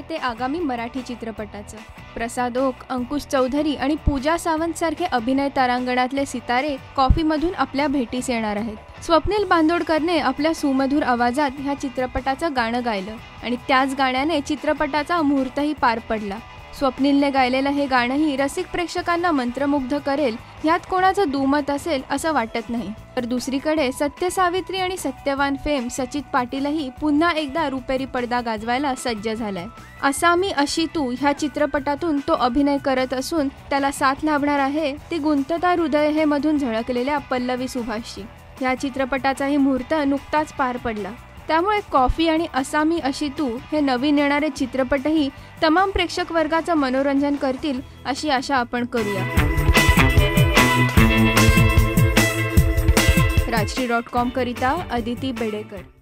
ते आगामी मराठी चित्रपटाचं. प्रसाद ओक, अंकुश चौधरी आणि पूजा सावंत सारखे अभिनय तारांगणातले सितारे कॉफीमधून आपल्या भेटीस येणार आहेत. स्वप्नील बांदोडकरने आपल्या सुमधुर आवाजात ह्या चित्रपटाचं गाणं गायलं आणि त्याच गाण्याने चित्रपटाचा मुहूर्तही पार पडला. स्वप्नीलने गायलेलं हे गाणंही रसिक प्रेक्षकांना मंत्रमुग्ध करेल ह्यात कोणाचं दुमत असेल असं वाटत नाही. तर दुसरीकडे सत्यसावित्री आणि सत्यवान फेम सचित पाटीलही पुन्हा एकदा रुपेरी पडदा गाजवायला सज्ज झालाय. असामी अशी तू ह्या चित्रपटातून तो अभिनय करत असून त्याला साथ लाभणार आहे ती गुंतता हृदय हे मधून झळकलेल्या पल्लवी सुभाषची. ह्या चित्रपटाचाही मुहूर्त नुकताच पार पडला. त्यामुळे कॉफी आणि असामी अशी तू हे नवीन येणारे चित्रपटही तमाम प्रेक्षक वर्गाचं मनोरंजन करतील अशी आशा आपण करूया. राजश्री.com करिता अदिती बेडेकर.